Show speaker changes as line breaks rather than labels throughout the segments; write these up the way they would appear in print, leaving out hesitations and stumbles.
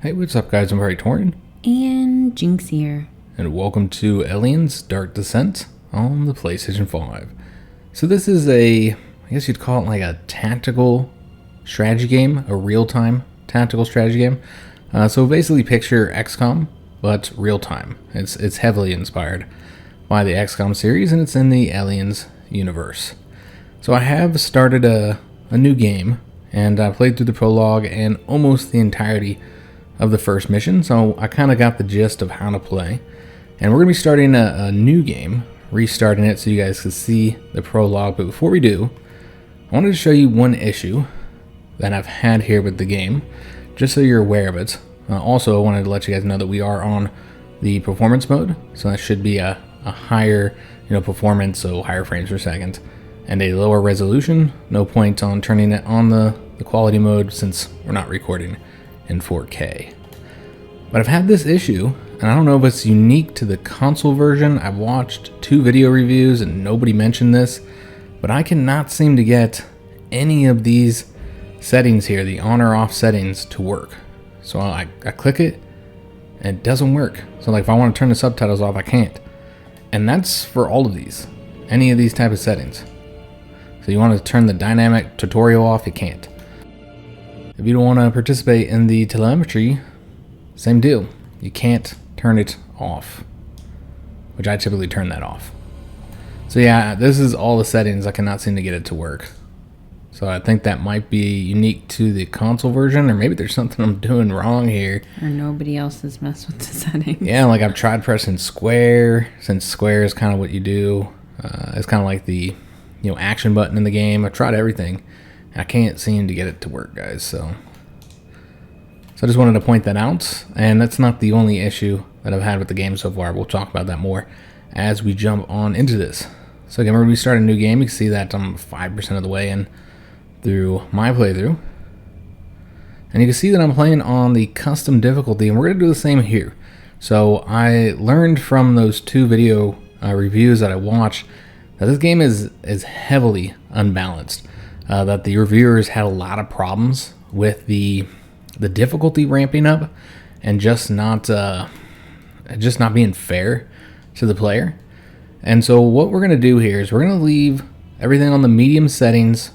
Hey, what's up guys, I'm Praetorian.
And Jynx here.
And welcome to Aliens Dark Descent on the PlayStation 5. So this is I guess you'd call it like a tactical strategy game, a real-time tactical strategy game. So basically picture XCOM, but real-time. It's heavily inspired by the XCOM series, and it's in the Aliens universe. So I have started a new game, and I played through the prologue and almost the entirety of the first mission, so I kind of got the gist of how to play. And we're going to be starting a new game, restarting it so you guys can see the prologue. But before we do, I wanted to show you one issue that I've had here with the game, just so you're aware of it. Also, I wanted to let you guys know that we are on the performance mode, so that should be a higher performance, so higher frames per second, and a lower resolution. No point on turning it on the quality mode since we're not recording in 4K. But I've had this issue, and I don't know if it's unique to the console version. I've watched 2 video reviews and nobody mentioned this, but I cannot seem to get any of these settings here, the on or off settings, to work. So I click it and it doesn't work. So like if I want to turn the subtitles off, I can't. And that's for all of these, any of these type of settings. So you want to turn the dynamic tutorial off, you can't. If you don't want to participate in the telemetry, same deal. You can't turn it off, which I typically turn that off. So yeah, this is all the settings. I cannot seem to get it to work. So I think that might be unique to the console version, or maybe there's something I'm doing wrong here.
Or nobody else has messed with the settings.
Yeah, like I've tried pressing square, since square is kind of what you do. It's kind of like the action button in the game. I've tried everything. I can't seem to get it to work, guys, so I just wanted to point that out, and that's not the only issue that I've had with the game so far. We'll talk about that more as we jump on into this. So again, we're going to be starting a new game. You can see that I'm 5% of the way in through my playthrough, and you can see that I'm playing on the custom difficulty, and we're going to do the same here. So I learned from those 2 video reviews that I watched that this game is heavily unbalanced. That the reviewers had a lot of problems with the difficulty ramping up and just not being fair to the player. And so what we're gonna do here is we're gonna leave everything on the medium settings,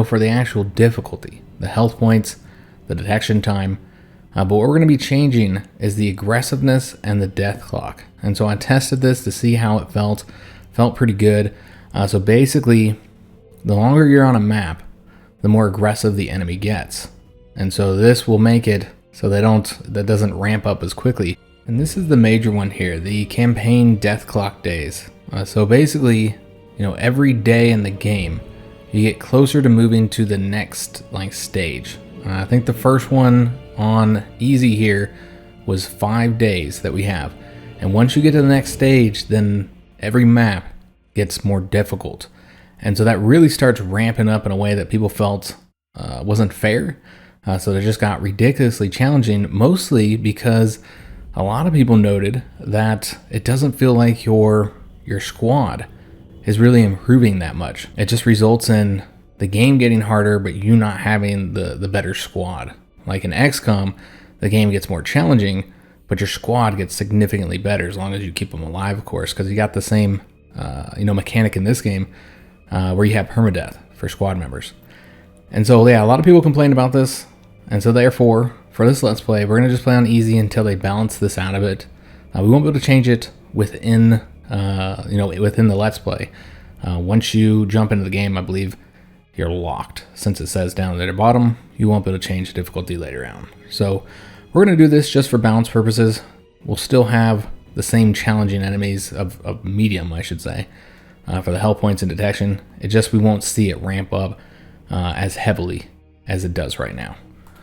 for the actual difficulty, the health points, the detection time. But what we're gonna be changing is the aggressiveness and the death clock. And so I tested this to see how it felt. Felt pretty good. So basically, the longer you're on a map, the more aggressive the enemy gets. And so this will make it so that doesn't ramp up as quickly. And this is the major one here, the campaign death clock days. So basically, every day in the game, you get closer to moving to the next stage. I think the first one on easy here was 5 days that we have. And once you get to the next stage, then every map gets more difficult. And so that really starts ramping up in a way that people felt wasn't fair. So they just got ridiculously challenging, mostly because a lot of people noted that it doesn't feel like your squad is really improving that much. It just results in the game getting harder, but you not having the better squad. Like in XCOM, the game gets more challenging, but your squad gets significantly better as long as you keep them alive, of course, because you got the same mechanic in this game where you have permadeath for squad members. And so yeah, a lot of people complained about this, and so therefore for this let's play we're going to just play on easy until they balance this out of it. We won't be able to change it within within the let's play. Once you jump into the game, I believe you're locked, since it says down at the bottom you won't be able to change the difficulty later on. So we're going to do this just for balance purposes. We'll still have the same challenging enemies of medium, I should say, for the health points and detection. We won't see it ramp up as heavily as it does right now.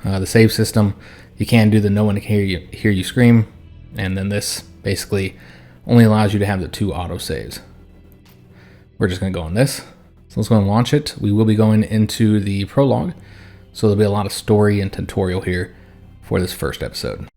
The save system, you can do the no one can hear you scream, and then this basically only allows you to have the 2 auto saves. We're just going to go on this. So let's go and launch it. We will be going into the prologue, so there'll be a lot of story and tutorial here for this first episode.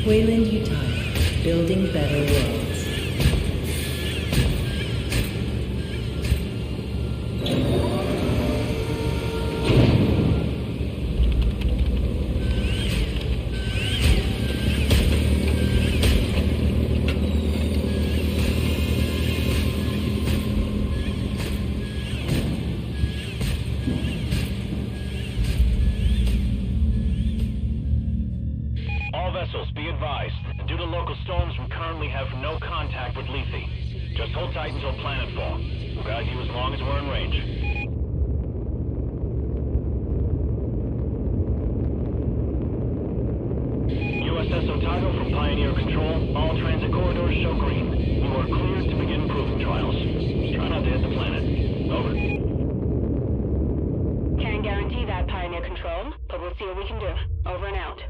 Wayland Utah, building better worlds.
All vessels, be advised. Due to local storms, we currently have no contact with Lethe. Just hold tight until planetfall. We'll guide you as long as we're in range. USS Otago from Pioneer Control. All transit corridors show green. You are cleared to begin proving trials. Try not to hit the planet. Over.
Can't guarantee that, Pioneer Control, but we'll see what we can do. Over and out.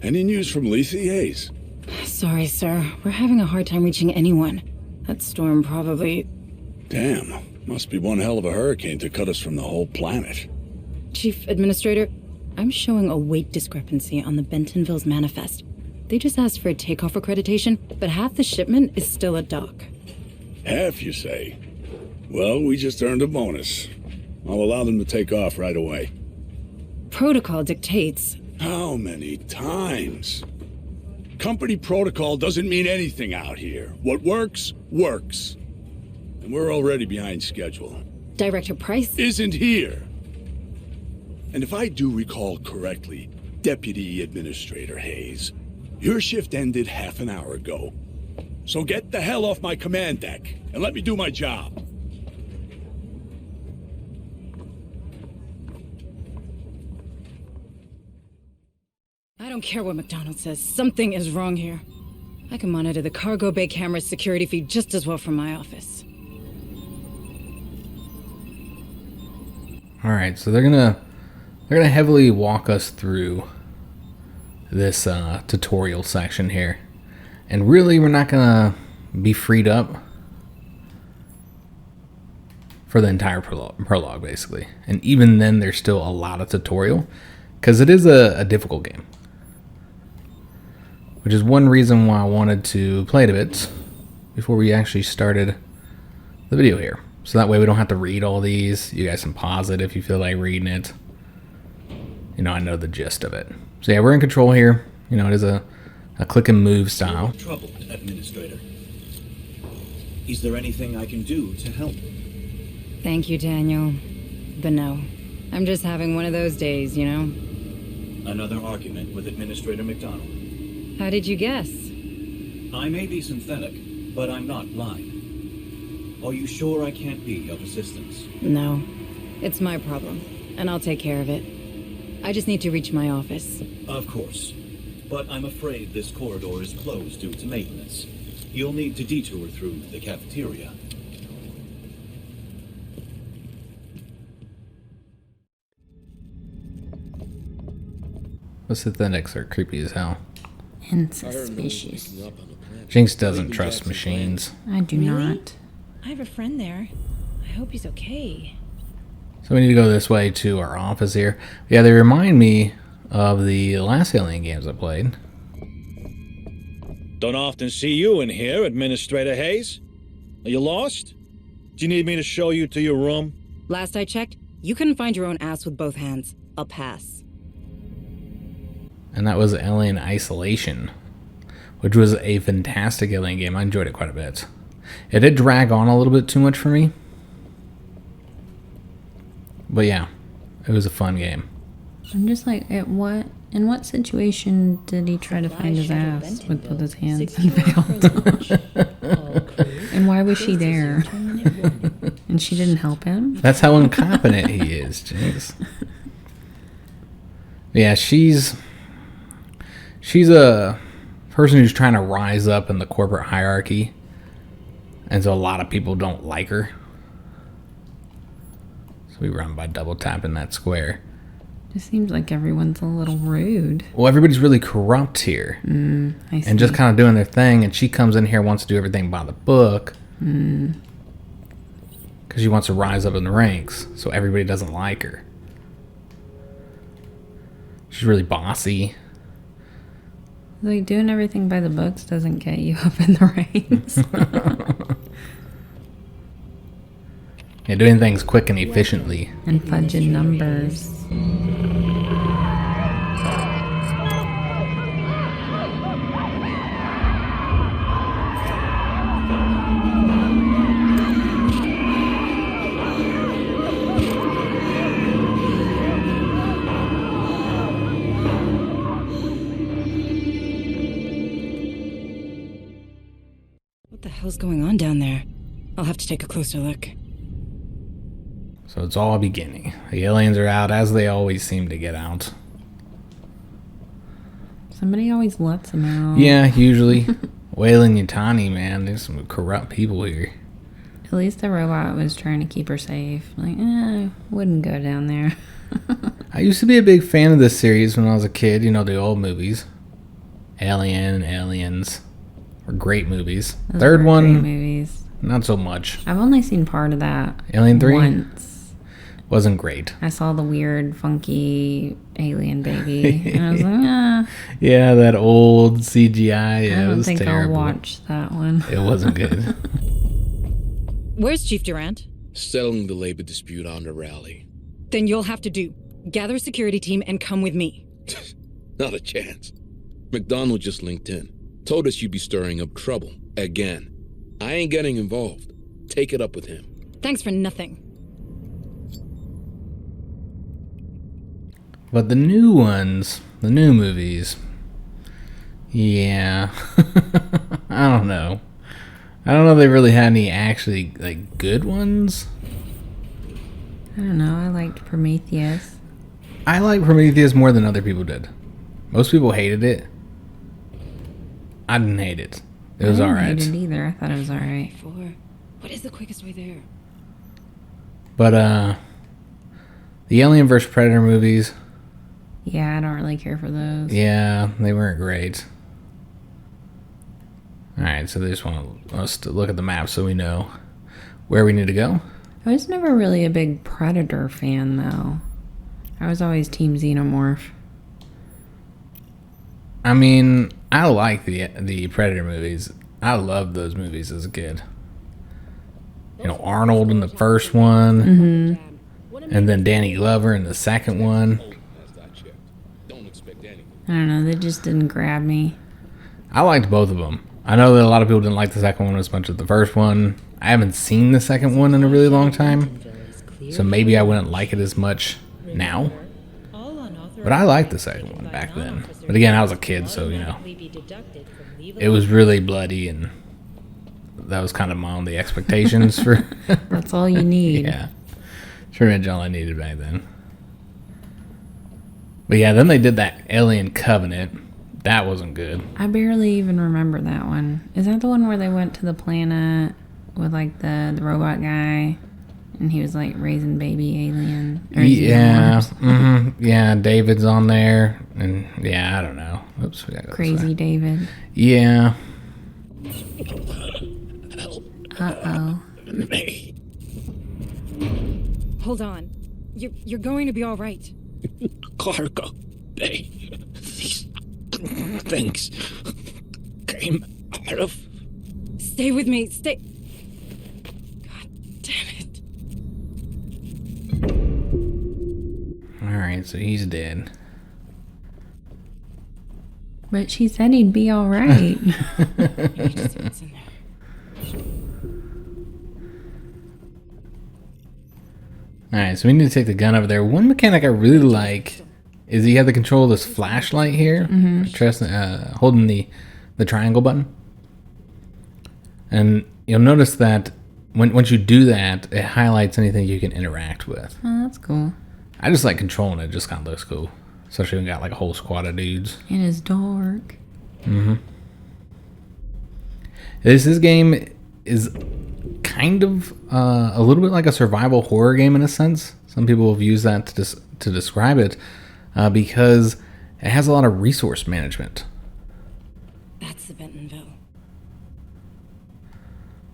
Any news from Lethe, Hayes?
Sorry, sir. We're having a hard time reaching anyone. That storm probably...
Damn. Must be one hell of a hurricane to cut us from the whole planet.
Chief Administrator, I'm showing a weight discrepancy on the Bentonville's manifest. They just asked for a takeoff accreditation, but half the shipment is still at dock.
Half, you say? Well, we just earned a bonus. I'll allow them to take off right away.
Protocol dictates...
How many times? Company protocol doesn't mean anything out here. What works, works. And we're already behind schedule.
Director Price?
Isn't here. And if I do recall correctly, Deputy Administrator Hayes, your shift ended half an hour ago. So get the hell off my command deck and let me do my job.
I don't care what McDonald says. Something is wrong here. I can monitor the cargo bay camera's security feed just as well from my office.
All right, so they're gonna heavily walk us through this tutorial section here, and really we're not gonna be freed up for the entire prologue basically, and even then there's still a lot of tutorial because it is a difficult game, which is one reason why I wanted to play it a bit before we actually started the video here. So that way we don't have to read all these. You guys can pause it if you feel like reading it. you know, I know the gist of it. So yeah, we're in control here. You know, it is a click and move style.
Trouble, Administrator. Is there anything I can do to help?
Thank you, Daniel. But no. I'm just having one of those days, you know?
Another argument with Administrator McDonald.
How did you guess?
I may be synthetic, but I'm not blind. Are you sure I can't be of assistance?
No. It's my problem, and I'll take care of it. I just need to reach my office.
Of course. But I'm afraid this corridor is closed due to maintenance. You'll need to detour through the cafeteria.
The synthetics are creepy as hell.
And suspicious.
Jinx doesn't trust machines.
I do not.
I have a friend there. I hope he's okay.
So we need to go this way to our office here. Yeah, they remind me of the last Alien games I played.
Don't often see you in here, Administrator Hayes. Are you lost? Do you need me to show you to your room?
Last I checked, you couldn't find your own ass with both hands. I'll pass.
And that was Alien Isolation, which was a fantastic Alien game. I enjoyed it quite a bit. It did drag on a little bit too much for me. But yeah, it was a fun game.
I'm just like, in what situation did he try to find his ass with both his hands and failed? And why was she there? And she didn't help him?
That's how incompetent he is, Jinx. Yeah, she's a person who's trying to rise up in the corporate hierarchy. And so a lot of people don't like her. So we run by double tapping that square.
It seems like everyone's a little rude.
Well, everybody's really corrupt here.
I see.
And just kind of doing their thing. And she comes in here, wants to do everything by the book. Because she wants to rise up in the ranks. So everybody doesn't like her. She's really bossy.
Like, doing everything by the books doesn't get you up in the ranks.
Yeah, doing things quick and efficiently.
And fudging numbers.
What the hell's going on down there? I'll have to take a closer look.
So it's all beginning. The aliens are out, as they always seem to get out.
Somebody always lets them out.
Yeah, usually. Wayland Yutani, man. There's some corrupt people here.
At least the robot was trying to keep her safe. Like, wouldn't go down there.
I used to be a big fan of this series when I was a kid. You know, the old movies. Alien and Aliens were great movies.
Those
Third
were
one,
great movies.
not so much.
I've only seen part of that.
Alien 3?
Once.
Wasn't great.
I saw the weird, funky alien baby. And I was like,
Yeah, that old CGI. Yeah,
I
it
don't
was
think
terrible.
I'll watch that one.
It wasn't good.
Where's Chief Durant?
Settling the labor dispute on the rally.
Then you'll have to gather a security team and come with me.
Not a chance. McDonald just linked in. Told us you'd be stirring up trouble. Again. I ain't getting involved. Take it up with him.
Thanks for nothing.
But the new ones, the new movies, yeah. I don't know. I don't know if they really had any actually, like, good ones.
I don't know. I liked Prometheus.
I like Prometheus more than other people did. Most people hated it. I didn't hate it. It was alright.
I didn't hate it either. I thought it was alright.
What is the quickest way there?
But, the Alien vs. Predator movies,
Yeah, I don't really care for those.
yeah, they weren't great. Alright, so they just want us to look at the map so we know where we need to go.
I was never really a big Predator fan, though. I was always Team Xenomorph.
I mean, I like the Predator movies. I loved those movies as a kid. You know, Arnold in the first one, and then Danny Glover in the second one.
don't expect anything.
I don't know. They just didn't grab me.
I liked both of them. I know that a lot of people didn't like the second one as much as the first one. I haven't seen the second one in a really long time, so maybe I wouldn't like it as much now. But I liked the second one back then. But again, I was a kid, so, you know, it was really bloody, and that was kind of my only expectations for...
That's all you need.
Yeah. Pretty much all I needed back then. But yeah, then they did that Alien Covenant. That wasn't good.
I barely even remember that one. Is that the one where they went to the planet with, like, the robot guy? And he was, like, raising baby alien?
Yeah. Yeah, David's on there. And, yeah, I don't know. Oops. We gotta go
Crazy David.
Yeah.
Uh-oh.
Hold on. You're going to be all right.
Cargo bay. These things came out of...
Stay with me. Stay. God damn it.
Alright, so he's dead.
But she said he'd be all right.
Alright, so we need to take the gun over there. One mechanic I really like is you have the control of this flashlight here. Holding the triangle button. And you'll notice that once you do that, it highlights anything you can interact with.
Oh, that's cool.
I just like controlling it. It just kind of looks cool. Especially when you got like a whole squad of dudes.
It is dark.
This game is kind of a little bit like a survival horror game in a sense. Some people have used that to describe it because it has a lot of resource management.
That's the Bentonville.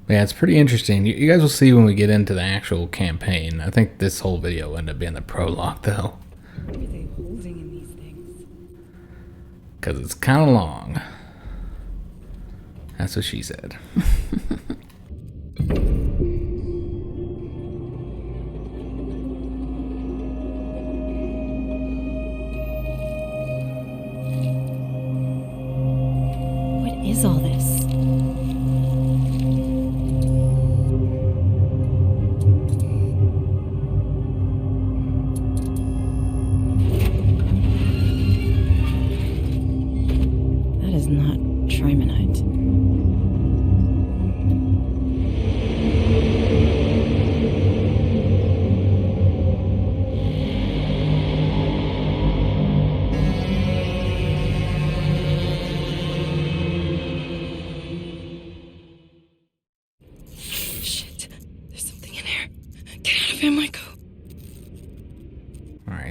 Yeah, it's pretty interesting. You guys will see when we get into the actual campaign. I think this whole video will end up being the prologue, though.
What are they holding in these things?
Because it's kind of long. That's what she said.
What is all this? That is not trimonite.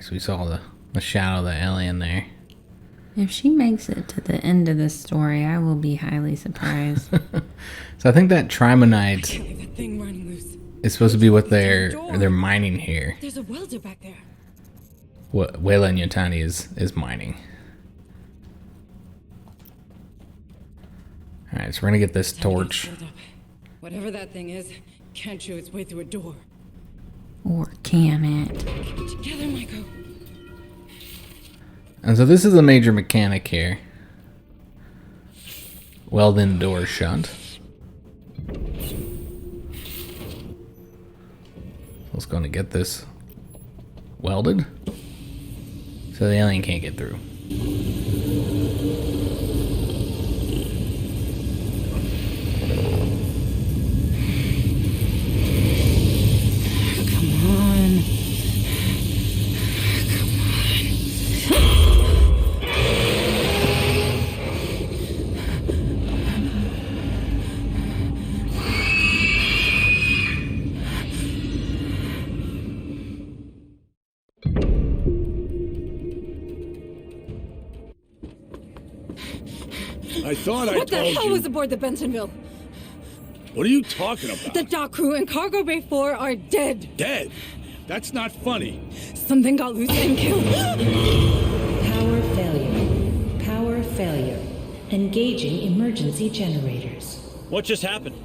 So we saw the shadow of the alien there.
If she makes it to the end of this story, I will be highly surprised.
So I think that trimonite is supposed to be what they're mining here.
There's a welder back there.
What Weyland Yutani is mining. Alright, so we're gonna get this torch.
Whatever that thing is, can't chew its way through a door.
Or can it?
Together, Michael.
And so this is a major mechanic here. Welding door shut. Let's go and get this welded so the alien can't get through.
I thought I
told you. What the hell was aboard the Bentonville?
What are you talking about?
The dock crew and Cargo Bay 4 are dead.
Dead? That's not funny.
Something got loose and killed.
Power failure. Power failure. Engaging emergency generators.
What just happened?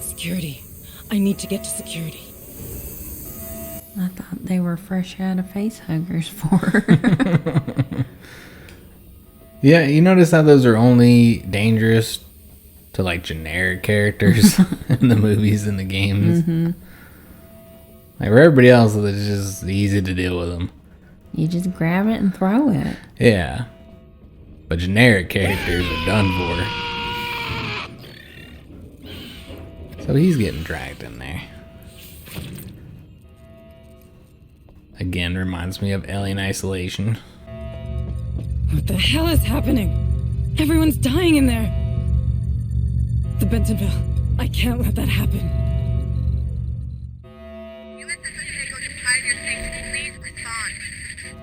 Security. I need to get to security.
I thought they were fresh out of face huggers for her.
Yeah, you notice how those are only dangerous to like generic characters in the movies and the games.
Mm-hmm.
Like for everybody else, it's just easy to deal with them.
You just grab it and throw it.
Yeah, but generic characters are done for. So he's getting dragged in there. Again, reminds me of Alien Isolation.
What the hell is happening? Everyone's dying in there. The Bentonville. I can't let that happen.
Unit, this is Diego to Pioneer Station. Please respond.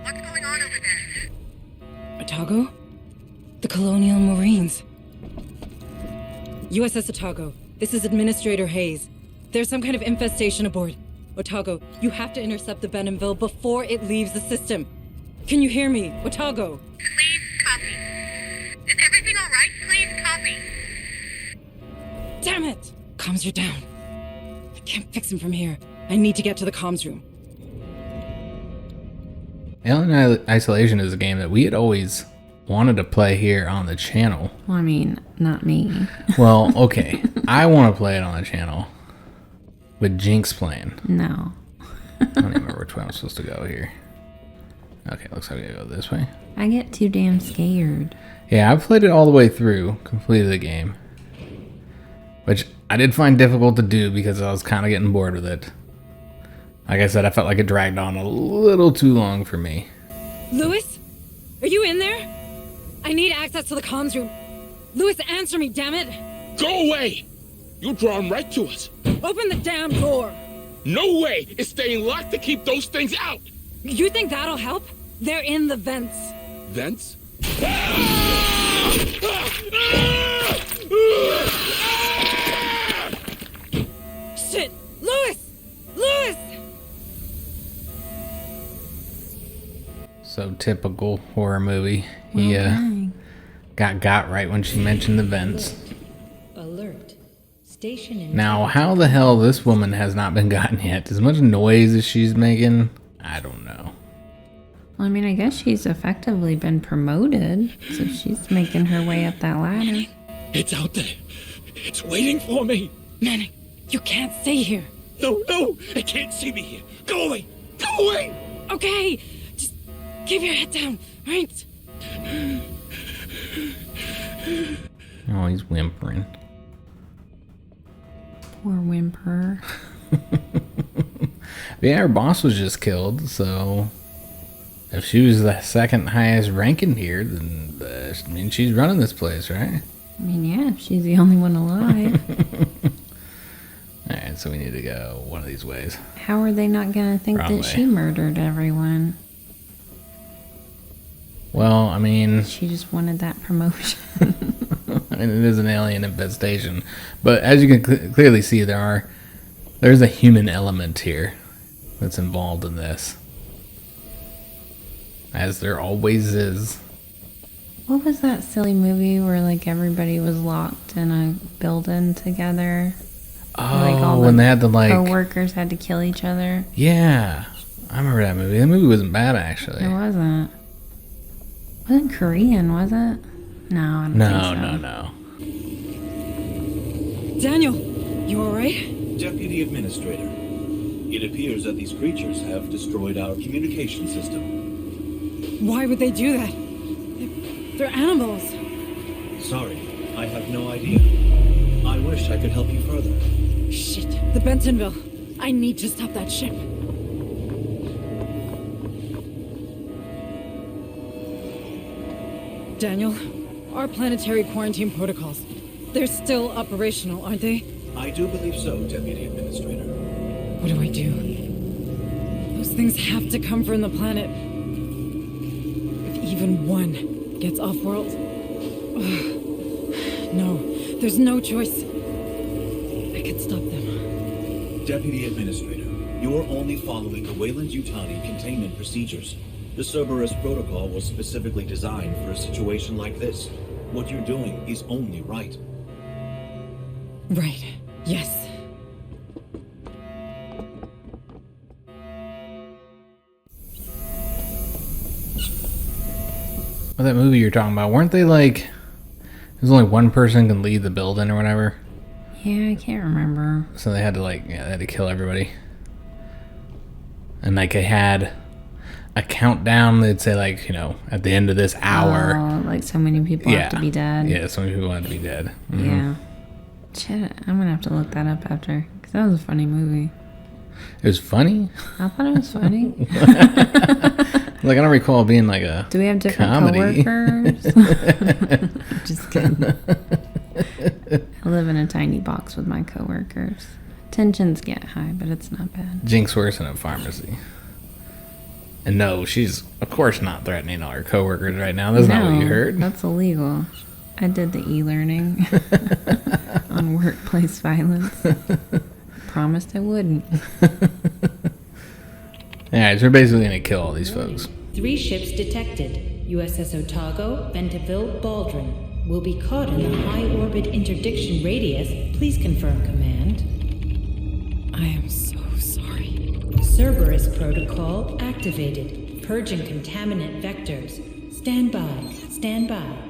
What's going on over there?
Otago? The Colonial Marines. USS Otago. This is Administrator Hayes. There's some kind of infestation aboard. Otago, you have to intercept the Bentonville before it leaves the system. Can you hear me? Otago?
Please copy. Is everything alright? Please copy.
Damn it! Comms are down. I can't fix him from here. I need to get to the comms room.
Alien Isolation is a game that we had always wanted to play here on the channel.
Well, I mean, not me.
Well, okay. I want to play it on the channel. With Jinx playing.
No.
I don't even remember which way I'm supposed to go here. Okay, looks like I gotta go this way.
I get too damn scared.
Yeah, I played it all the way through, completed the game. Which I did find difficult to do because I was kind of getting bored with it. Like I said, I felt like it dragged on a little too long for me.
Lewis? Are you in there? I need access to the comms room. Lewis, answer me, damn it!
Go away! You'll draw them right to us.
Open the damn door!
No way! It's staying locked to keep those things out!
You think that'll help? They're in the vents.
Vents?
Shit! Lewis! Lewis!
So typical horror movie. He got right when she mentioned the vents.
Alert. Station in
Now, how the hell this woman has not been gotten yet? As much noise as she's making, I don't know.
Well, I mean, I guess she's effectively been promoted, so she's making her way up that ladder.
It's out there. It's waiting for me.
Manning, you can't stay here.
No, it can't see me here. Go away. Go away.
Okay, just keep your head down, right?
Oh, he's whimpering.
Poor whimper.
Yeah, her boss was just killed, so if she was the second highest ranking here, then I mean, she's running this place, right?
I mean, yeah, if she's the only one alive.
Alright, so we need to go one of these ways.
How are they not going to think
Wrong
that
way.
she murdered everyone?
Well, I mean,
She just wanted that promotion.
and it is an alien infestation, but as you can clearly see, there's a human element here that's involved in this, as there always is.
What was that silly movie where like everybody was locked in a building together?
Oh, when they had to like
co-workers had to kill each other.
Yeah, I remember that movie. That movie wasn't bad actually.
It wasn't. Wasn't Korean, was it? No, I don't think so.
No.
Daniel, you alright?
Deputy Administrator, it appears that these creatures have destroyed our communication system.
Why would they do that? They're animals.
Sorry, I have no idea. I wish I could help you further.
Shit, the Bentonville. I need to stop that ship. Daniel, our planetary quarantine protocols, they're still operational, aren't they?
I do believe so, Deputy Administrator.
What do I do? Those things have to come from the planet. If even one gets off-world... No, there's no choice. I can stop them.
Deputy Administrator, you are only following the Weyland-Yutani containment procedures. The Cerberus protocol was specifically designed for a situation like this. What you're doing is only right.
Right. Yes.
Well, that movie you're talking about, weren't they like... There's only one person can lead the building or whatever?
Yeah, I can't remember.
So they had to like, yeah, they had to kill everybody. And like they had a countdown. They'd say like, you know, at the end of this hour.
Oh, like so many people have to be dead.
Yeah, so many people have to be dead. Mm-hmm.
Yeah. Shit, I'm gonna have to look that up after. Because that was a funny movie.
It was funny?
I thought it was funny.
Like, I don't recall it being like a
Do we have different
comedy.
coworkers? Just kidding. I live in a tiny box with my coworkers. Tensions get high, but it's not bad.
Jinx works in a pharmacy. And no, she's of course not threatening all her coworkers right now. That's not what you heard.
That's illegal. I did the e-learning on workplace violence. Promised I wouldn't.
Alright, so we're basically going to kill all these folks.
3 ships detected. USS Otago, Bentaville, Baldwin. Will be caught in the high orbit interdiction radius. Please confirm, Command.
I am so sorry.
Cerberus protocol activated. Purging contaminant vectors. Stand by. Stand by.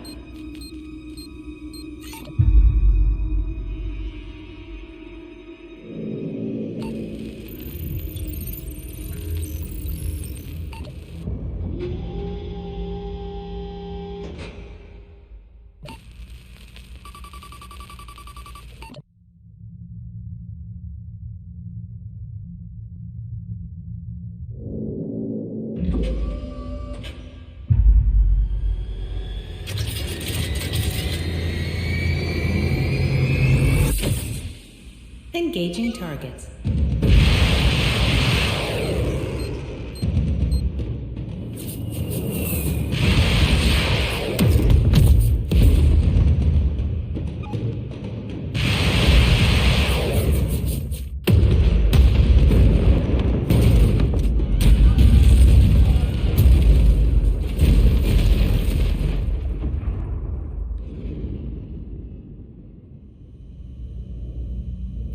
Engaging targets.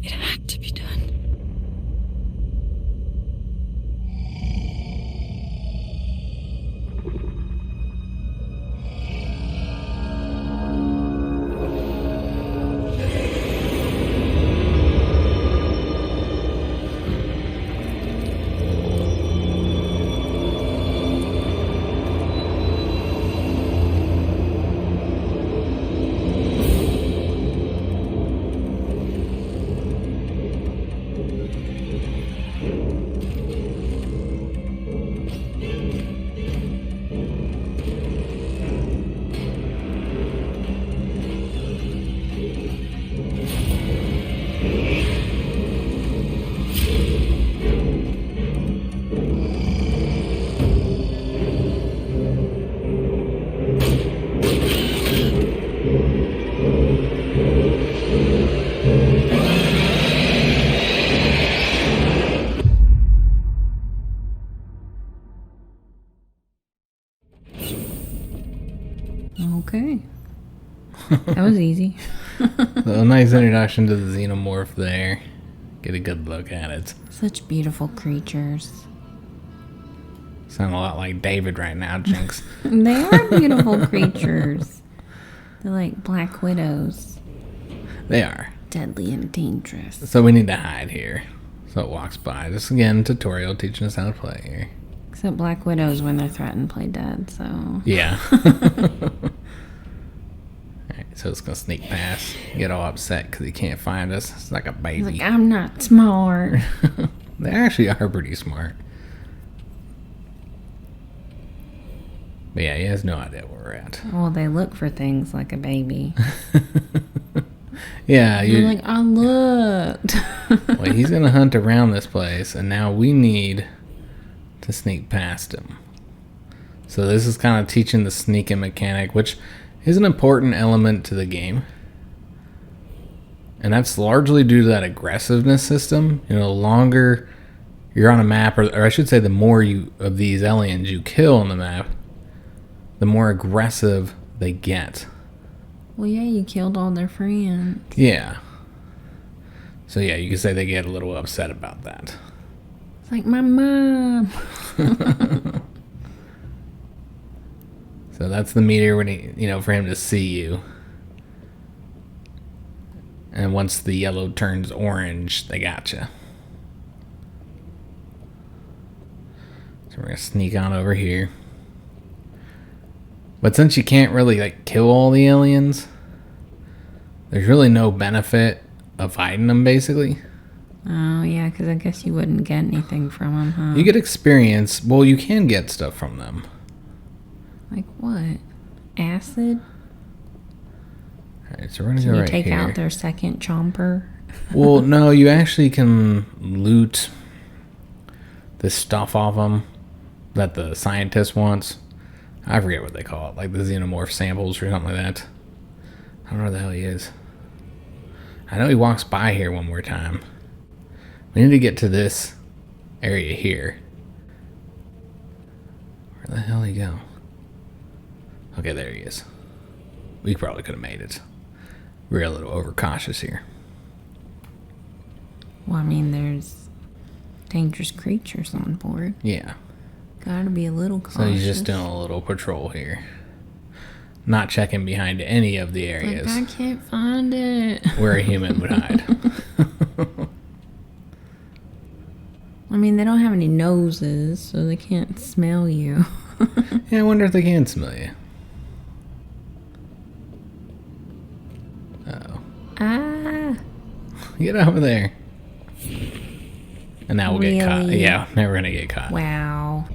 It had to be done.
Okay. That was easy.
So a nice introduction to the xenomorph there. Get a good look at it.
Such beautiful creatures.
Sound a lot like David right now, Jinx.
They are beautiful creatures. They're like black widows.
They are.
Deadly and dangerous.
So we need to hide here. So it walks by. Just again, tutorial teaching us how to play here.
Except black widows, when they're threatened, play dead, so...
Yeah. Alright, So it's gonna sneak past, get all upset because he can't find us. It's like a baby.
He's like, I'm not smart.
They actually are pretty smart. But yeah, he has no idea where we're at.
Well, they look for things like a baby.
Yeah,
you're like, I looked.
Well, he's gonna hunt around this place, and now we need to sneak past him. So this is kind of teaching the sneaking mechanic, which is an important element to the game. And that's largely due to that aggressiveness system. You know, the longer you're on a map, or I should say the more of these aliens you kill on the map, the more aggressive they get.
Well, yeah, you killed all their friends.
Yeah. So yeah, you can say they get a little upset about that.
It's like my mom.
So that's the meteor when he, you know, for him to see you. And once the yellow turns orange, they gotcha. So we're gonna sneak on over here. But since you can't really like kill all the aliens, there's really no benefit of fighting them, basically.
Oh yeah, because I guess you wouldn't get anything from them, huh?
You get experience. Well, you can get stuff from them.
Like what? Acid?
Alright, so we're gonna go right here.
Can you take out their second chomper?
Well, no, you actually can loot the stuff off them that the scientist wants. I forget what they call it, like the xenomorph samples or something like that. I don't know where the hell he is. I know he walks by here one more time. We need to get to this area here. Where the hell did he go? Okay, there he is. We probably could have made it. We're a little overcautious here.
Well, I mean, there's dangerous creatures on board.
Yeah.
Gotta be a little cautious.
So he's just doing a little patrol here. Not checking behind any of the areas.
Like, I can't find it.
Where a human would hide.
I mean, they don't have any noses, so they can't smell you.
Yeah, I wonder if they can smell you. Uh-oh.
Ah.
Get over there. And now we'll get caught. Yeah, now we're gonna get caught.
Wow.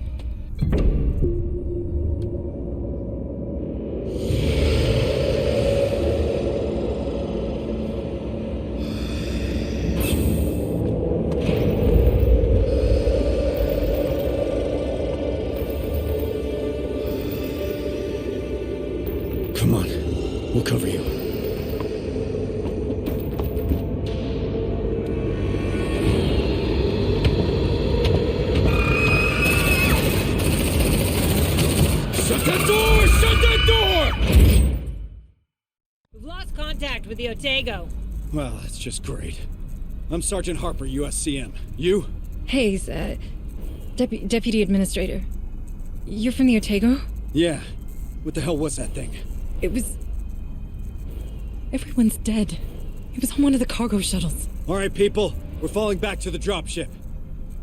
Come on, we'll cover you.
Shut that door! Shut that door!
We've lost contact with the Otago.
Well, that's just great. I'm Sergeant Harper, USCM. You?
Hayes, Deputy Administrator. You're from the Otago?
Yeah. What the hell was that thing?
It was... Everyone's dead. It was on one of the cargo shuttles.
All right, people. We're falling back to the dropship.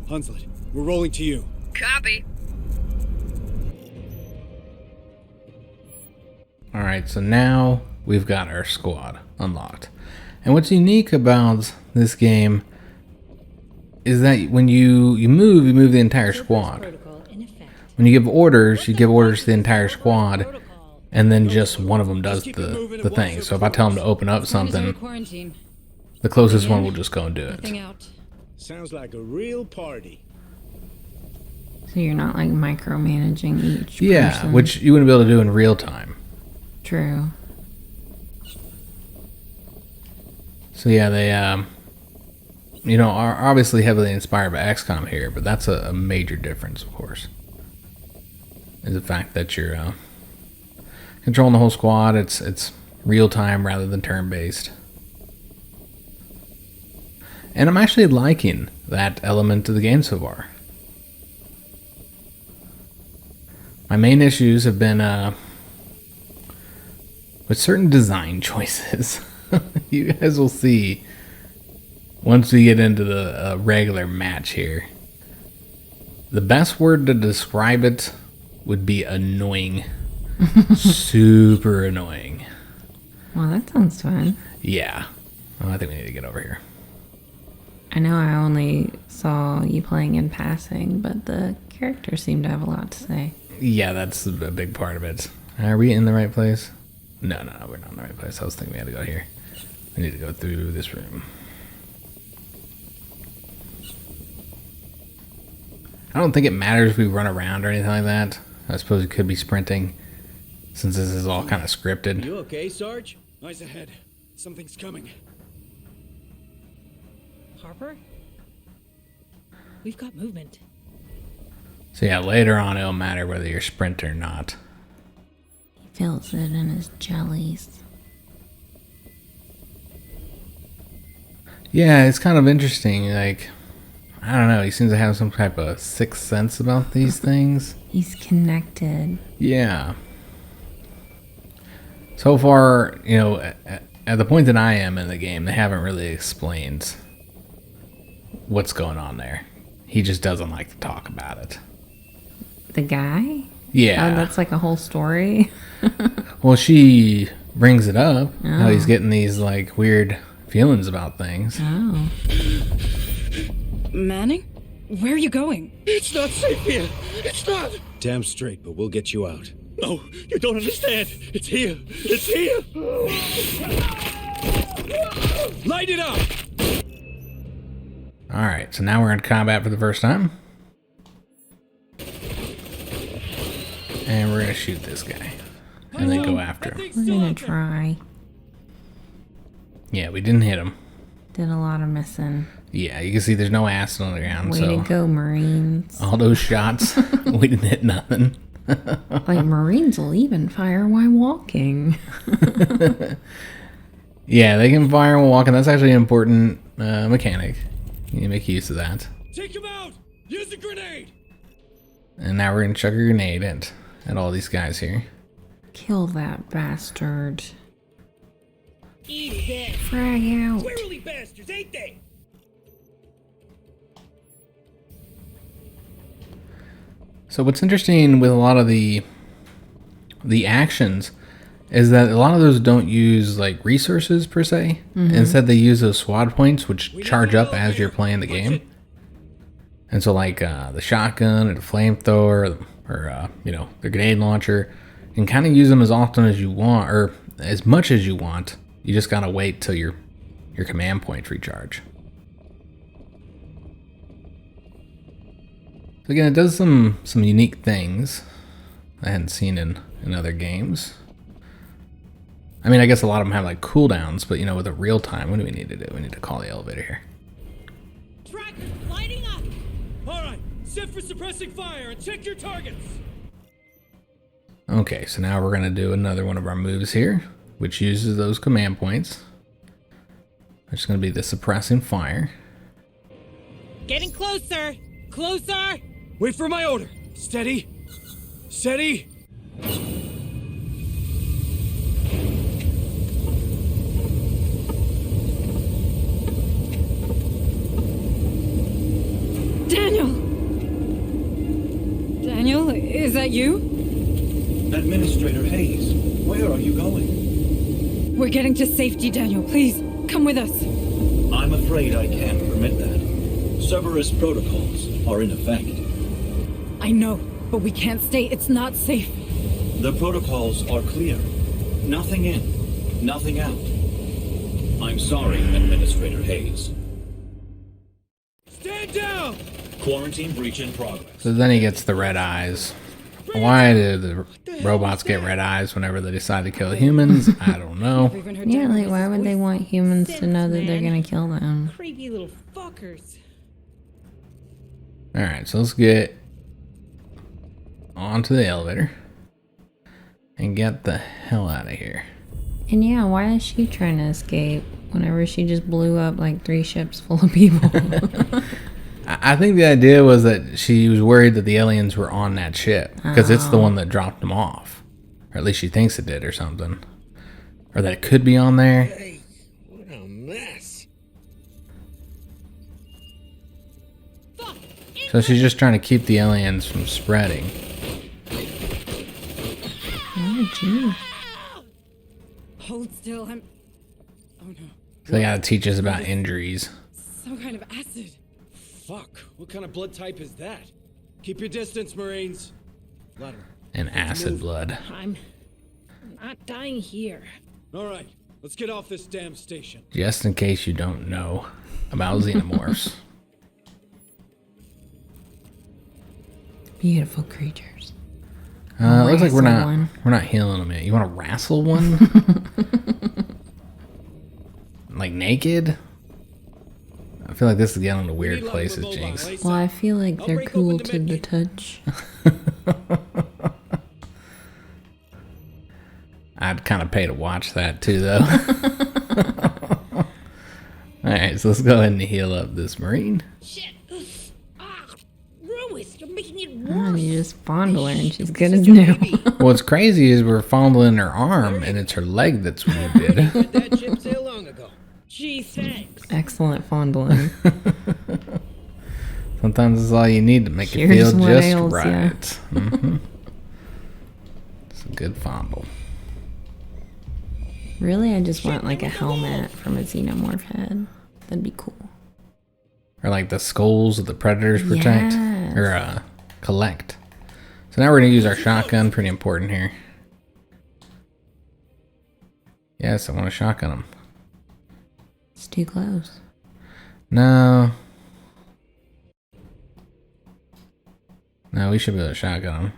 Hunslet, we're rolling to you.
Copy.
Alright, so now we've got our squad unlocked. And what's unique about this game is that when you move the entire squad. When you give orders to the entire squad, and then just one of them does the thing. So if I tell them to open up something, the closest one will just go and do it.
Sounds like a real party.
So you're not like micromanaging each person.
Which you wouldn't be able to do in real time.
True.
So yeah, they are obviously heavily inspired by XCOM here, but that's a major difference, of course. Is the fact that you're controlling the whole squad. It's real time rather than turn based. And I'm actually liking that element of the game so far. My main issues have been with certain design choices. You guys will see once we get into the regular match here. The best word to describe it would be annoying. Super annoying.
Well, that sounds fun.
Yeah. Well, I think we need to get over here.
I know I only saw you playing in passing, but the characters seem to have a lot to say.
Yeah, that's a big part of it. Are we in the right place? No, we're not in the right place. I was thinking we had to go here. We need to go through this room. I don't think it matters if we run around or anything like that. I suppose it could be sprinting, since this is all kind of scripted.
You okay, Sarge? Eyes ahead. Something's coming.
Harper? We've got movement.
So yeah, later on it'll matter whether you're sprint or not.
He feels it in his jellies.
Yeah, it's kind of interesting. Like, I don't know. He seems to have some type of sixth sense about these things.
He's connected.
Yeah. So far, you know, at the point that I am in the game, they haven't really explained what's going on there. He just doesn't like to talk about it.
The guy?
Yeah.
Oh, that's like a whole story?
Well, she brings it up. Oh. How he's getting these, like, weird feelings about things.
Oh.
Manning? Where are you going?
It's not safe here. It's not. Damn straight, but we'll get you out.
No, you don't understand. It's here. It's here.
Light it up.
All right, so now we're in combat for the first time. And we're going to shoot this guy. And then go after him.
We're going to try.
Yeah, we didn't hit him.
Did a lot of missing.
Yeah, you can see there's no acid on the ground.
Way to go, Marines.
All those shots, we didn't hit nothing.
Like, Marines will even fire while walking.
Yeah, they can fire while walking. That's actually an important mechanic. You need to make use of that.
Take him out! Use a grenade!
And now we're going to chuck a grenade at all these guys here.
Kill that bastard.
Eat this.
Frag out.
Squirrely bastards, ain't they?
So what's interesting with a lot of the actions is that a lot of those don't use like resources per se. Mm-hmm. Instead, they use those SWAT points, which charge up as you're playing the game. And so, like the shotgun or the flamethrower or you know, the grenade launcher, you can kind of use them as often as you want or as much as you want. You just gotta wait till your command points recharge. So again, it does some unique things I hadn't seen in other games. I mean, I guess a lot of them have like cooldowns, but you know, with a real time, what do we need to do? We need to call the elevator here.
Tracker, lighting up!
Alright, set for suppressing fire and check your targets!
Okay, so now we're gonna do another one of our moves here, which uses those command points. It's gonna be the suppressing fire.
Getting closer! Closer!
Wait for my order! Steady! Steady!
Daniel, is that you?
Administrator Hayes, where are you going?
We're getting to safety, Daniel. Please, come with us.
I'm afraid I can't permit that. Cerberus protocols are in effect.
I know, but we can't stay. It's not safe.
The protocols are clear. Nothing in, nothing out. I'm sorry, Administrator Hayes.
Stand down!
Quarantine breach in progress.
So then he gets the red eyes. Why do the robots get red eyes whenever they decide to kill humans? I don't know.
Yeah, like why would they want humans to know that they're gonna kill them?
Creepy little fuckers.
Alright, so let's get onto the elevator and get the hell out of here.
And yeah, why is she trying to escape whenever she just blew up like 3 ships full of people?
I think the idea was that she was worried that the aliens were on that ship because it's the one that dropped them off, or at least she thinks it did or something, or that it could be on there.
Hey, what a mess.
So she's just trying to keep the aliens from spreading.
Oh, gee.
Hold still. Oh no.
So they gotta teach us about injuries.
Some kind of acid.
Fuck. What kind of blood type is that? Keep your distance, Marines. Latimer.
And acid blood.
I'm not dying here.
All right. Let's get off this damn station.
Just in case you don't know about xenomorphs.
Beautiful creatures.
Looks like we're not healing them yet. You want to wrestle one? Like naked? I feel like this is getting into weird places, Jinx.
Well, I feel like they're cool to the touch.
I'd kind of pay to watch that too, though. Alright, so let's go ahead and heal up this Marine.
Shit! Ruiz, you're making it
Oh,
worse!
you just fondle her and she's good as new.
What's crazy is we're fondling her arm and it's her leg that's wounded.
That ship sailed long ago.
Gee, thanks.
Excellent fondling.
Sometimes it's all you need to make it
Here's
feel
what
just
ails
right.
ya.
Mm-hmm. It's a good fondle.
Really, I just want like a helmet from a xenomorph head. That'd be cool.
Or like the skulls that the predators protect.
Yes.
Or collect. So now we're going to use our shotgun. Pretty important here. Yes, I want to shotgun them.
It's too close.
No. No, we should be able to shotgun them.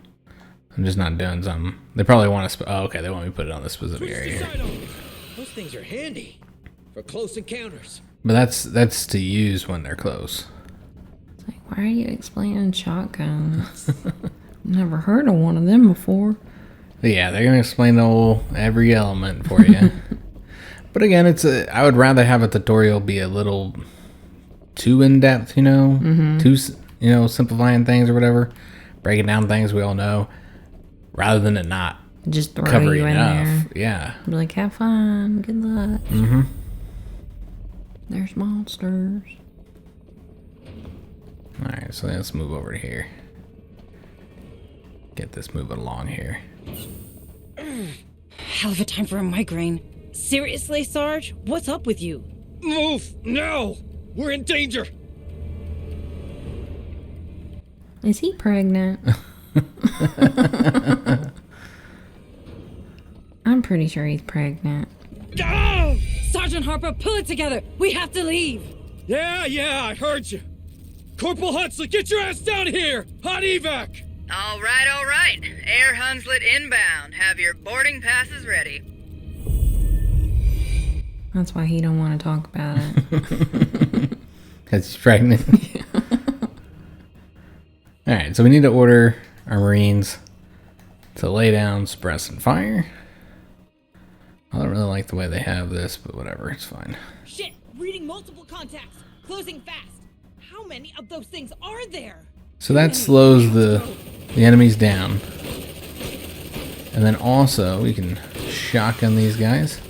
I'm just not doing something. They probably want to... Oh, okay, they want me to put it on this specific area here.
Those things are handy for close encounters.
But that's to use when they're close.
It's like, why are you explaining shotguns? Never heard of one of them before.
But yeah, they're going to explain every element for you. But again, I would rather have a tutorial be a little too in-depth, you know?
Mm-hmm.
Too, simplifying things or whatever. Breaking down things we all know. Rather than it not
just throw
cover
you
enough.
in there.
Yeah.
Be like, have fun. Good luck.
Mm-hmm.
There's monsters.
Alright, so let's move over to here. Get this moving along here.
Hell of a time for a migraine.
Seriously, Sarge? What's up with you?
Move now! We're in danger!
Is he pregnant? I'm pretty sure he's pregnant.
Oh! Sergeant Harper, pull it together. We have to leave.
Yeah, I heard you. Corporal Huxley, get your ass down here! Hot evac!
All right. Air Hunslet inbound. Have your boarding passes ready.
That's why he don't want to talk about it.
Because he's pregnant. Alright, so we need to order our Marines to lay down, suppress, and fire. I don't really like the way they have this, but whatever, it's fine.
Shit! Reading multiple contacts. Closing fast. How many of those things are there?
So that slows the enemies down. And then also, we can shotgun these guys.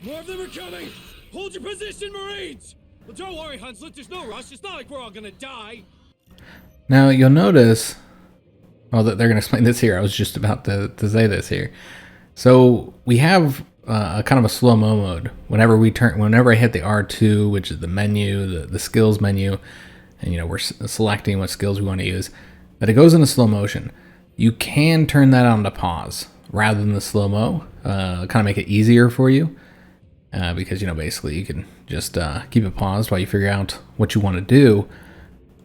More of them are coming! Hold your position, Marines! Well, don't worry, Hunslet, there's no rush. It's not like we're all gonna die.
Now, you'll notice... Oh, they're going to explain this here. I was just about to say this here. So, we have a kind of a slow-mo mode. Whenever I hit the R2, which is the menu, the skills menu, and, we're selecting what skills we want to use, that it goes into slow motion. You can turn that on to pause rather than the slow-mo. Kind of make it easier for you. Because, basically you can just keep it paused while you figure out what you want to do.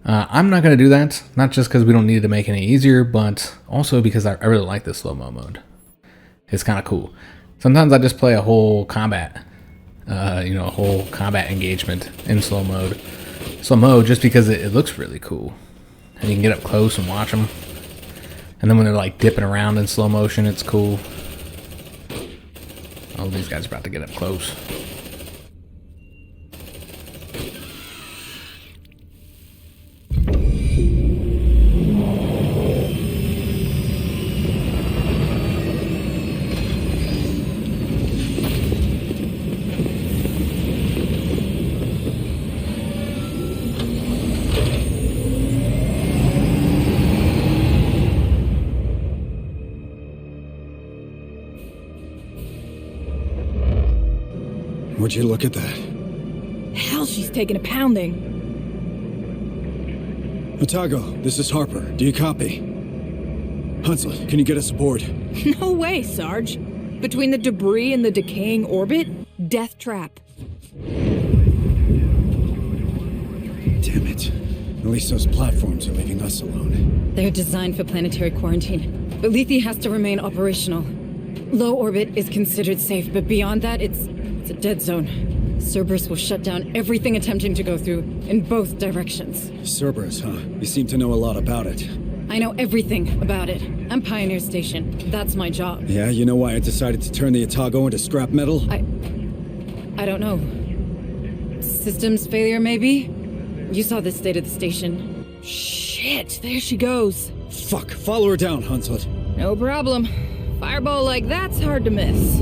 I'm not going to do that, not just because we don't need it to make it any easier, but also because I really like this slow-mo mode. It's kind of cool. Sometimes I just play a whole combat, a whole combat engagement in slow mode, just because it looks really cool. And you can get up close and watch them. And then when they're like dipping around in slow motion, it's cool. Oh, these guys are about to get up close.
Would you look at that?
Hell, she's taking a pounding.
Otago, this is Harper. Do you copy? Hunslet, can you get us aboard?
No way, Sarge. Between the debris and the decaying orbit, death trap.
Damn it. At least those platforms are leaving us alone.
They're designed for planetary quarantine, but Lethe has to remain operational. Low orbit is considered safe, but beyond that, it's a dead zone. Cerberus will shut down everything attempting to go through in both directions.
Cerberus, huh? You seem to know a lot about it.
I know everything about it. I'm Pioneer Station. That's my job.
Yeah, you know why I decided to turn the Otago into scrap metal?
I don't know. Systems failure, maybe? You saw the state of the station.
Shit, there she goes.
Fuck, follow her down, Hunslet.
No problem. Fireball like that's hard to miss.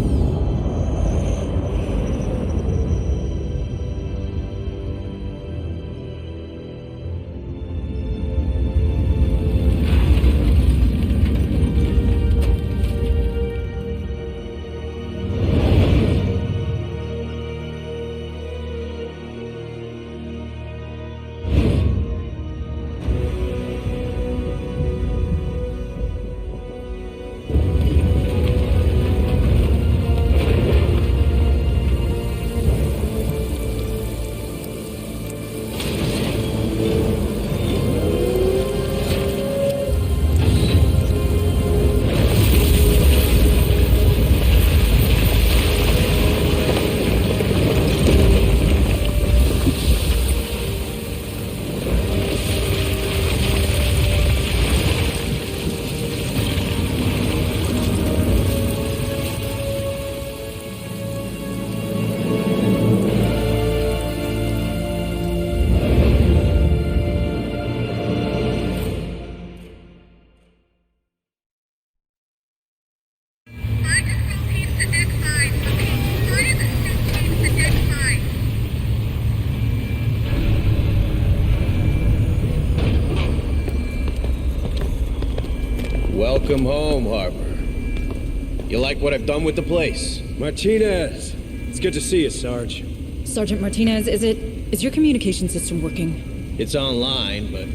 Welcome home, Harper. You like what I've done with the place?
Martinez! It's good to see you, Sarge.
Sergeant Martinez, is your communication system working?
It's online, but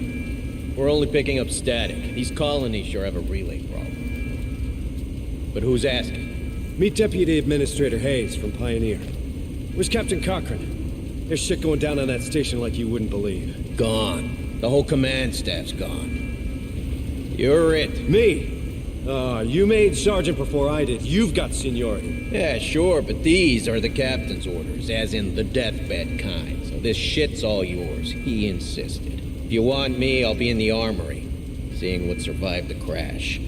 we're only picking up static. These colonies sure have a relay problem. But who's asking?
Meet Deputy Administrator Hayes from Pioneer. Where's Captain Cochran? There's shit going down on that station like you wouldn't believe.
Gone. The whole command staff's gone. You're it.
Me? You made sergeant before I did. You've got seniority.
Yeah, sure, but these are the captain's orders, as in the deathbed kind. So this shit's all yours. He insisted. If you want me, I'll be in the armory, seeing what survived the crash.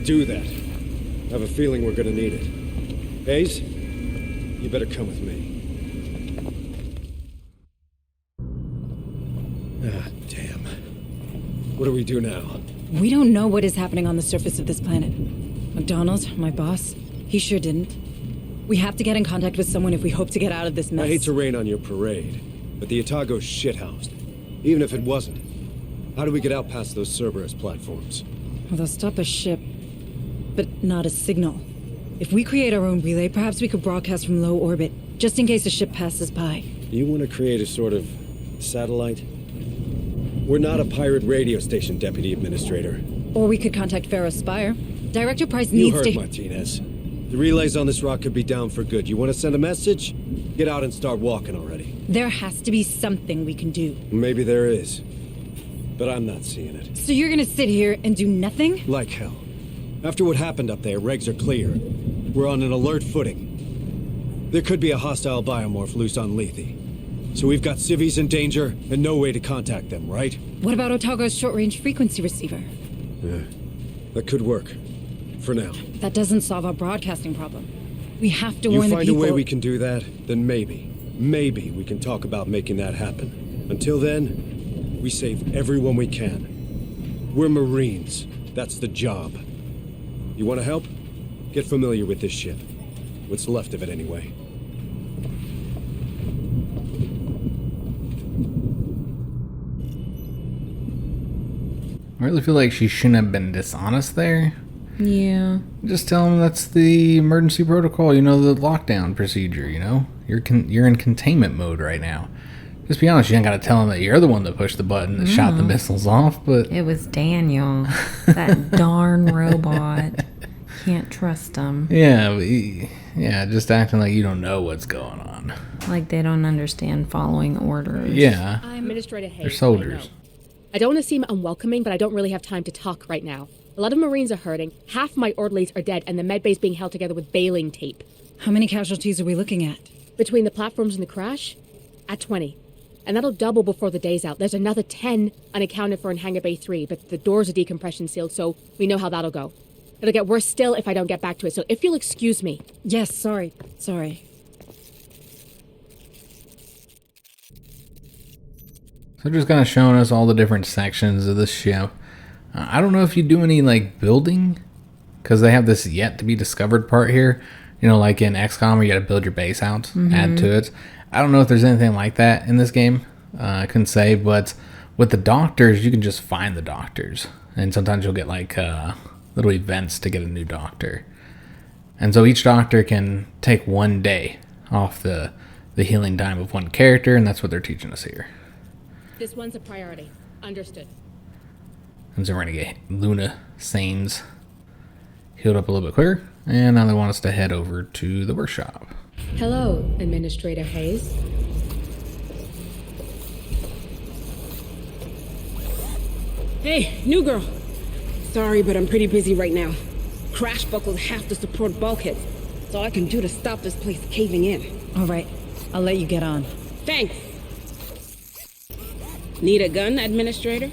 Do that. I have a feeling we're gonna need it. Hayes, you better come with me. Damn. What do we do now?
We don't know what is happening on the surface of this planet. McDonald, my boss, he sure didn't. We have to get in contact with someone if we hope to get out of this mess.
I hate to rain on your parade, but the Otago's shithoused. Even if it wasn't, how do we get out past those Cerberus platforms?
Well, they'll stop a ship, but not a signal. If we create our own relay, perhaps we could broadcast from low orbit, just in case a ship passes by.
You want to create a sort of satellite? We're not a pirate radio station, Deputy Administrator.
Or we could contact Pharaoh's Spire. Director Price needs
You heard Martinez. The relays on this rock could be down for good. You want to send a message? Get out and start walking already.
There has to be something we can do.
Maybe there is. But I'm not seeing it.
So you're gonna sit here and do nothing?
Like hell. After what happened up there, regs are clear. We're on an alert footing. There could be a hostile biomorph loose on Lethe. So we've got civvies in danger and no way to contact them, right?
What about Otago's short-range frequency receiver?
Yeah, that could work. For now.
That doesn't solve our broadcasting problem. We have to warn the people.
You find a way we can do that, then maybe we can talk about making that happen. Until then, we save everyone we can. We're Marines. That's the job. You want to help? Get familiar with this ship. What's left of it, anyway.
I really feel like she shouldn't have been dishonest there.
Yeah.
Just tell him that's the emergency protocol, the lockdown procedure, You're in containment mode right now. Just be honest, you ain't got to tell him that you're the one that pushed the button that shot the missiles off, but...
It was Daniel. That darn robot. Can't trust him.
Yeah, just acting like you don't know what's going on.
Like they don't understand following orders.
Yeah.
I'm Administrator Hayes.
They're soldiers.
I don't want to seem unwelcoming, but I don't really have time to talk right now. A lot of Marines are hurting, half my orderlies are dead, and the medbay's being held together with baling tape.
How many casualties are we looking at?
Between the platforms and the crash? At 20. And that'll double before the day's out. There's another 10 unaccounted for in Hangar Bay 3, but the doors are decompression sealed, so we know how that'll go. It'll get worse still if I don't get back to it, so if you'll excuse me.
Yes, sorry.
So just kind of showing us all the different sections of this ship. I don't know if you do any like building, because they have this yet to be discovered part here. You know, like in XCOM where you got to build your base out, add to it. I don't know if there's anything like that in this game. I couldn't say, but with the doctors, you can just find the doctors. And sometimes you'll get like little events to get a new doctor. And so each doctor can take 1 day off the healing time of one character, and that's what they're teaching us here.
This one's a priority. Understood.
And so we're going to get Luna Sanes healed up a little bit quicker. And now they want us to head over to the workshop.
Hello, Administrator Hayes.
Hey, new girl. Sorry, but I'm pretty busy right now. Crash buckled half the support bulkheads. That's all I can do to stop this place caving in.
All right, I'll let you get on.
Thanks. Need a gun, Administrator?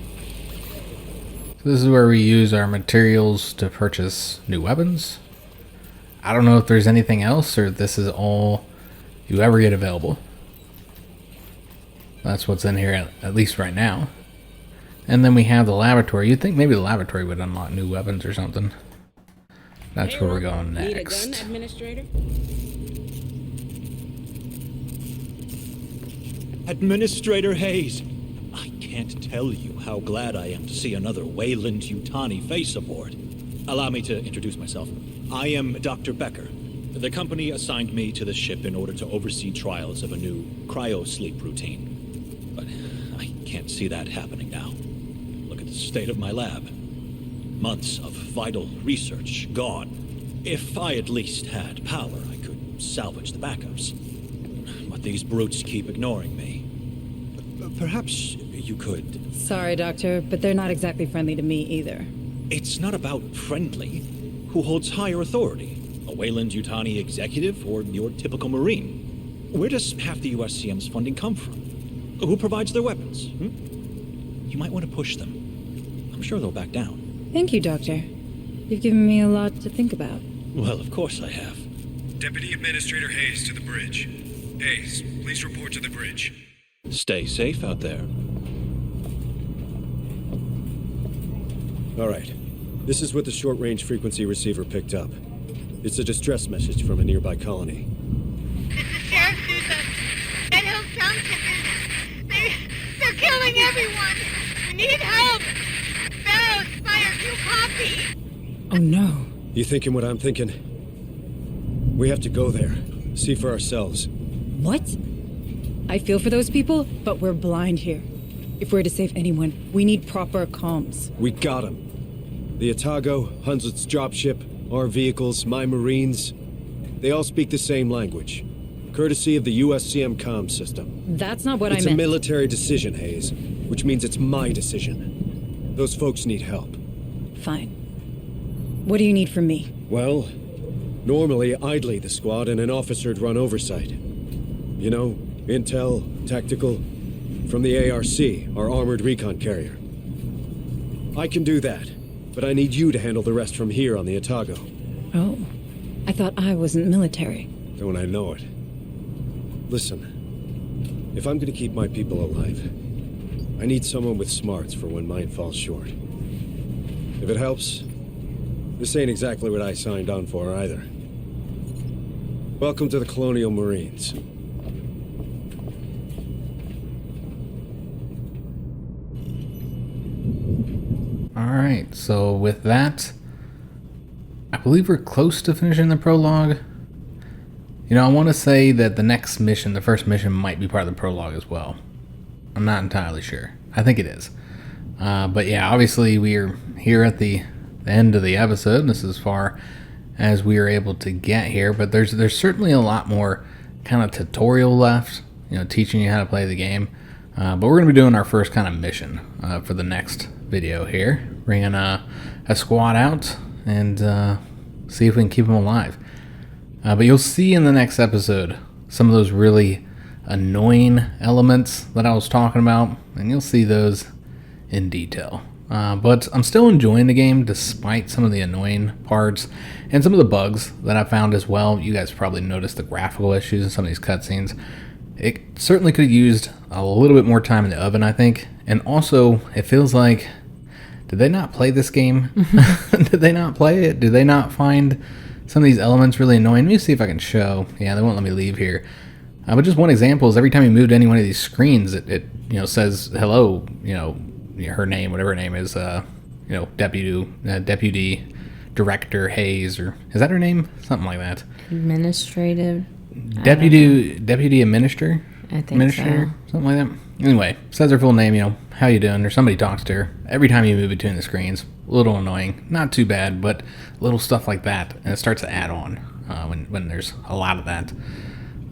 So this is where we use our materials to purchase new weapons. I don't know if there's anything else, or if this is all you ever get available. That's what's in here, at least right now. And then we have the laboratory. You'd think maybe the laboratory would unlock new weapons or something. That's where we're going next.
Need a gun, Administrator?
Administrator Hayes, I can't tell you how glad I am to see another Weyland-Yutani face aboard. Allow me to introduce myself. I am Dr. Becker. The company assigned me to the ship in order to oversee trials of a new cryo-sleep routine. But I can't see that happening now. Look at the state of my lab. Months of vital research gone. If I at least had power, I could salvage the backups. But these brutes keep ignoring me. Perhaps you could...
Sorry, Doctor, but they're not exactly friendly to me either.
It's not about friendly. Who holds higher authority? A Weyland-Yutani executive or your typical Marine? Where does half the USCM's funding come from? Who provides their weapons? You might want to push them. I'm sure they'll back down.
Thank you, Doctor. You've given me a lot to think about.
Well, of course I have.
Deputy Administrator Hayes to the bridge. Hayes, please report to the bridge.
Stay safe out there.
All right. This is what the short-range frequency receiver picked up. It's a distress message from a nearby colony.
This is Sheriff Sousa. Red Hills Junction. They're killing everyone. We need help. Barrows, fire, you copy.
Oh no.
You thinking what I'm thinking? We have to go there. See for ourselves.
What? I feel for those people, but we're blind here. If we're to save anyone, we need proper comms.
We got them. The Otago, Hunslet's dropship, our vehicles, my Marines, they all speak the same language. Courtesy of the USCM comm system.
That's not what I meant.
It's a military decision, Hayes, which means it's my decision. Those folks need help.
Fine. What do you need from me?
Well, normally I'd lead the squad and an officer'd run oversight. You know, intel, tactical, from the ARC, our armored recon carrier. I can do that. But I need you to handle the rest from here on the Otago.
Oh. I thought I wasn't military.
Don't I know it? Listen. If I'm gonna keep my people alive, I need someone with smarts for when mine falls short. If it helps, this ain't exactly what I signed on for either. Welcome to the Colonial Marines.
Alright, so with that, I believe we're close to finishing the prologue. You know, I want to say that the next mission, the first mission, might be part of the prologue as well. I'm not entirely sure. I think it is. But yeah, obviously we are here at the end of the episode. This is as far as we are able to get here, but there's certainly a lot more kind of tutorial left, you know, teaching you how to play the game. But we're going to be doing our first kind of mission for the next video here. Bringing a squad out and see if we can keep them alive. But you'll see in the next episode some of those really annoying elements that I was talking about, and you'll see those in detail. But I'm still enjoying the game despite some of the annoying parts and some of the bugs that I found as well. You guys probably noticed the graphical issues in some of these cutscenes. It certainly could have used a little bit more time in the oven, I think. And also, it feels like, did they not play this game? Did they not play it? Did they not find some of these elements really annoying? Let me see if I can show. Yeah, they won't let me leave here. But just one example is every time you move to any one of these screens, it you know, says hello, you know, her name, whatever her name is, you know, Deputy Director Hayes, or is that her name? Something like that.
Administrative.
Deputy Administrator.
I think so.
Something like that. Anyway, says her full name, you know, how you doing, or somebody talks to her. Every time you move between the screens, a little annoying. Not too bad, but little stuff like that, and it starts to add on when there's a lot of that.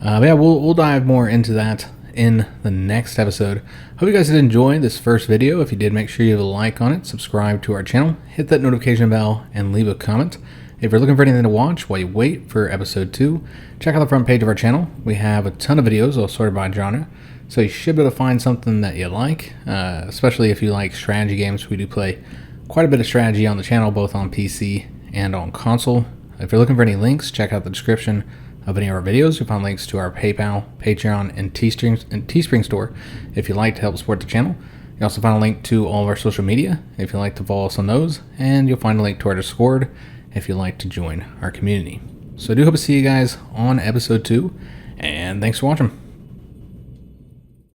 But yeah, we'll dive more into that in the next episode. Hope you guys did enjoy this first video. If you did, make sure you have a like on it, subscribe to our channel, hit that notification bell, and leave a comment. If you're looking for anything to watch while you wait for episode 2, check out the front page of our channel. We have a ton of videos all sorted by genre, so you should be able to find something that you like, especially if you like strategy games. We do play quite a bit of strategy on the channel, both on PC and on console. If you're looking for any links, check out the description of any of our videos. You'll find links to our PayPal, Patreon, and Teespring store if you'd like to help support the channel. You'll also find a link to all of our social media if you'd like to follow us on those, and you'll find a link to our Discord if you'd like to join our community. So I do hope to see you guys on episode 2, and thanks for watching.